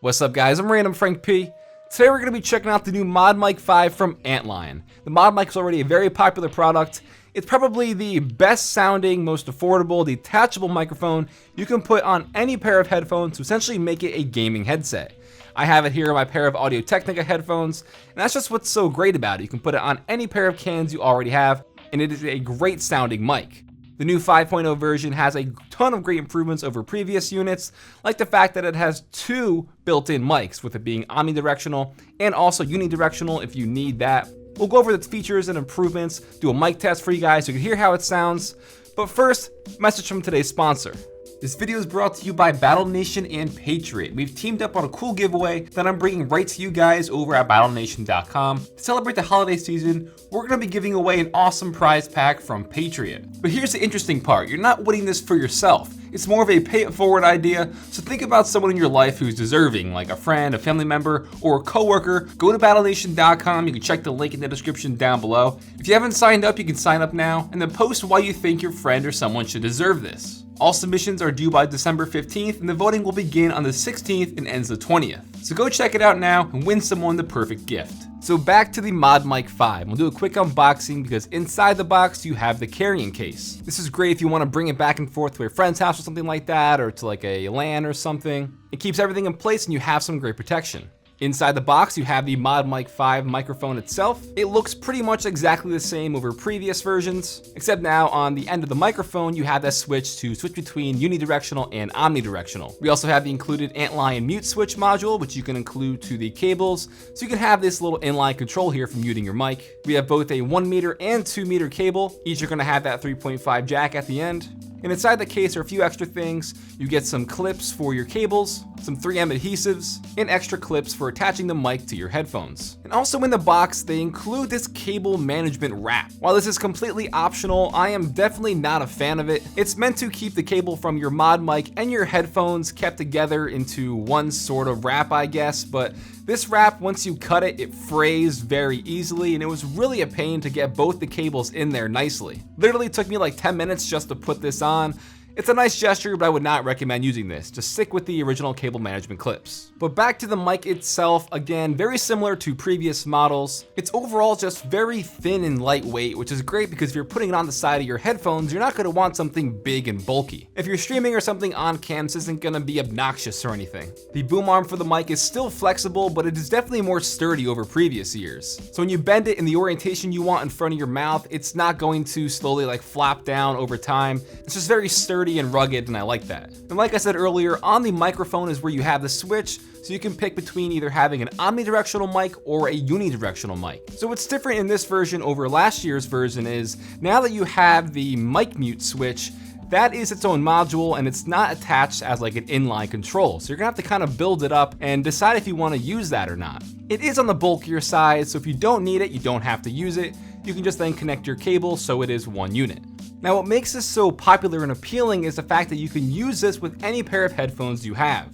What's up guys, I'm Random Frank P. Today we're going to be checking out the new ModMic 5 from Antlion. The ModMic is already a very popular product. It's probably the best sounding, most affordable, detachable microphone you can put on any pair of headphones to essentially make it a gaming headset. I have it here on my pair of Audio-Technica headphones, and that's just what's so great about it. You can put it on any pair of cans you already have, and it is a great sounding mic. The new 5.0 version has a ton of great improvements over previous units, like the fact that it has two built-in mics, with it being omnidirectional and also unidirectional if you need that. We'll go over the features and improvements, do a mic test for you guys so you can hear how it sounds. But first, message from today's sponsor. This video is brought to you by Battle Nation and Patriot. We've teamed up on a cool giveaway that I'm bringing right to you guys over at battlenation.com. To celebrate the holiday season, we're going to be giving away an awesome prize pack from Patriot. But here's the interesting part. You're not winning this for yourself. It's more of a pay it forward idea, so think about someone in your life who's deserving, like a friend, a family member, or a coworker. Go to battlenation.com. You can check the link in the description down below. If you haven't signed up, you can sign up now, and then post why you think your friend or someone should deserve this. All submissions are due by December 15th, and the voting will begin on the 16th and ends the 20th. So go check it out now and win someone the perfect gift. So back to the ModMic 5. We'll do a quick unboxing because inside the box you have the carrying case. This is great if you want to bring it back and forth to a friend's house or something like that, or to like a LAN or something. It keeps everything in place and you have some great protection. Inside the box, you have the ModMic 5 microphone itself. It looks pretty much exactly the same over previous versions, except now on the end of the microphone, you have that switch to switch between unidirectional and omnidirectional. We also have the included Antlion mute switch module, which you can include to the cables, so you can have this little inline control here for muting your mic. We have both a 1 meter and 2 meter cable. Each are gonna have that 3.5 jack at the end. And inside the case are a few extra things. You get some clips for your cables, some 3M adhesives, and extra clips for attaching the mic to your headphones. And also in the box, they include this cable management wrap. While this is completely optional, I am definitely not a fan of it. It's meant to keep the cable from your ModMic and your headphones kept together into one sort of wrap, I guess, but this wrap, once you cut it, it frays very easily, and it was really a pain to get both the cables in there nicely. Literally took me like 10 minutes just to put this on. It's a nice gesture, but I would not recommend using this. Just stick with the original cable management clips. But back to the mic itself, again, very similar to previous models. It's overall just very thin and lightweight, which is great because if you're putting it on the side of your headphones, you're not gonna want something big and bulky. If you're streaming or something on cam, this isn't gonna be obnoxious or anything. The boom arm for the mic is still flexible, but it is definitely more sturdy over previous years. So when you bend it in the orientation you want in front of your mouth, it's not going to slowly like flop down over time. It's just very sturdy and rugged, and I like that. And like I said earlier, on the microphone is where you have the switch, so you can pick between either having an omnidirectional mic or a unidirectional mic. So what's different in this version over last year's version is, now that you have the mic mute switch, that is its own module and it's not attached as like an inline control. So you're gonna have to kind of build it up and decide if you wanna use that or not. It is on the bulkier side, so if you don't need it, you don't have to use it. You can just then connect your cable so it is one unit. Now what makes this so popular and appealing is the fact that you can use this with any pair of headphones you have.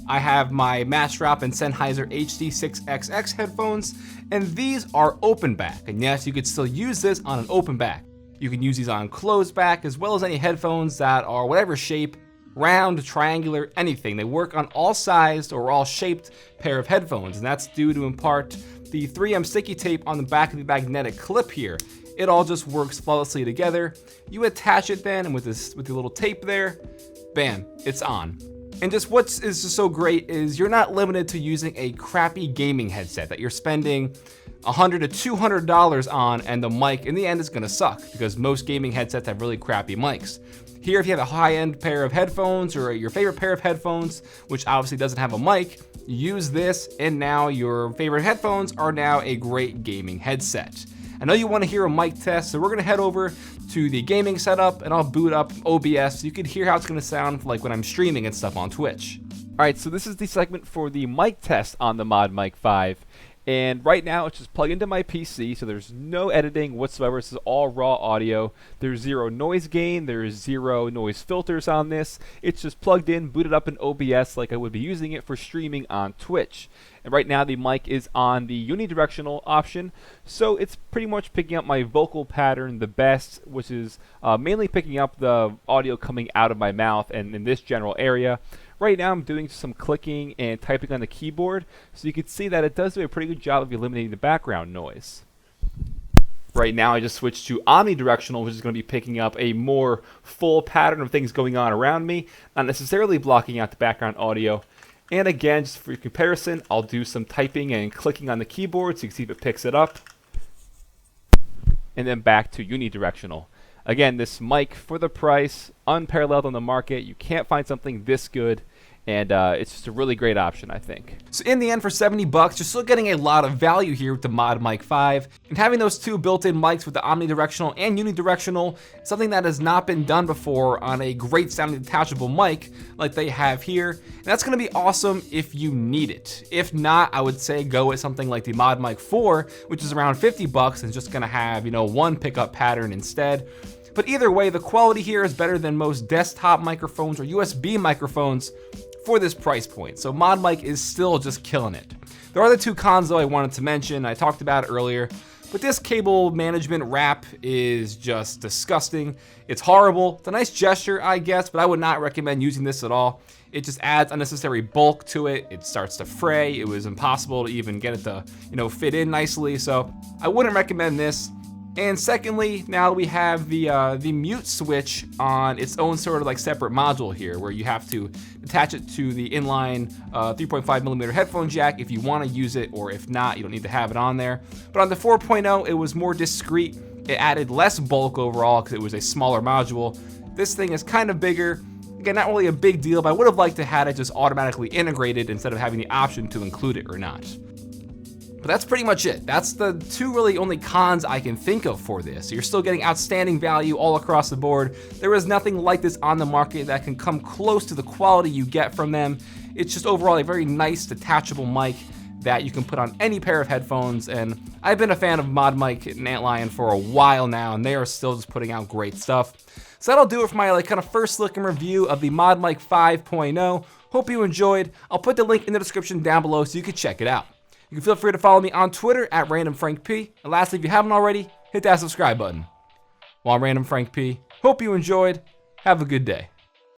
I have my Mastrop and Sennheiser HD6XX headphones, and these are open back. And yes, you could still use this on an open back. You can use these on closed back, as well as any headphones that are whatever shape, round, triangular, anything. They work on all sized or all shaped pair of headphones, and that's due to in part the 3M sticky tape on the back of the magnetic clip here. It all just works flawlessly together. You attach it then, and with the little tape there, bam, it's on. And just what is just so great is you're not limited to using a crappy gaming headset that you're spending $100 to $200 on, and the mic in the end is gonna suck because most gaming headsets have really crappy mics. Here, if you have a high-end pair of headphones or your favorite pair of headphones, which obviously doesn't have a mic, use this, and now your favorite headphones are now a great gaming headset. I know you want to hear a mic test, so we're going to head over to the gaming setup and I'll boot up OBS so you can hear how it's going to sound like when I'm streaming and stuff on Twitch. Alright, so this is the segment for the mic test on the ModMic 5. And right now it's just plugged into my PC, so there's no editing whatsoever. This is all raw audio. There's zero noise gain, there's zero noise filters on this. It's just plugged in, booted up in OBS like I would be using it for streaming on Twitch. And right now the mic is on the unidirectional option, so it's pretty much picking up my vocal pattern the best, which is mainly picking up the audio coming out of my mouth and in this general area, Right now I'm doing some clicking and typing on the keyboard, so you can see that it does do a pretty good job of eliminating the background noise. Right now I just switched to omnidirectional, which is going to be picking up a more full pattern of things going on around me, not necessarily blocking out the background audio. And again, just for comparison, I'll do some typing and clicking on the keyboard so you can see if it picks it up. And then back to unidirectional. Again, this mic for the price, unparalleled on the market. You can't find something this good. And it's just a really great option, I think. So in the end, for 70 bucks, you're still getting a lot of value here with the ModMic 5. And having those two built-in mics with the omnidirectional and unidirectional, something that has not been done before on a great sounding detachable mic like they have here. And that's gonna be awesome if you need it. If not, I would say go with something like the ModMic 4, which is around 50 bucks and is just gonna have, one pickup pattern instead. But either way, the quality here is better than most desktop microphones or USB microphones for this price point. So ModMic is still just killing it. There are the two cons though I wanted to mention. I talked about it earlier, but this cable management wrap is just disgusting. It's horrible. It's a nice gesture, I guess, but I would not recommend using this at all. It just adds unnecessary bulk to it. It starts to fray. It was impossible to even get it to, fit in nicely. So I wouldn't recommend this. And secondly, now we have the mute switch on its own sort of like separate module here, where you have to attach it to the inline 3.5mm headphone jack if you want to use it, or if not, you don't need to have it on there. But on the 4.0, it was more discreet. It added less bulk overall because it was a smaller module. This thing is kind of bigger. Again, not really a big deal, but I would have liked to have it just automatically integrated instead of having the option to include it or not. But that's pretty much it. That's the two really only cons I can think of for this. You're still getting outstanding value all across the board. There is nothing like this on the market that can come close to the quality you get from them. It's just overall a very nice detachable mic that you can put on any pair of headphones. And I've been a fan of ModMic and Antlion for a while now, and they are still just putting out great stuff. So that'll do it for my kind of first look and review of the ModMic 5.0. Hope you enjoyed. I'll put the link in the description down below so you can check it out. You can feel free to follow me on Twitter at RandomFrankP. And lastly, if you haven't already, hit that subscribe button. Well, I'm Random Frank P. Hope you enjoyed. Have a good day.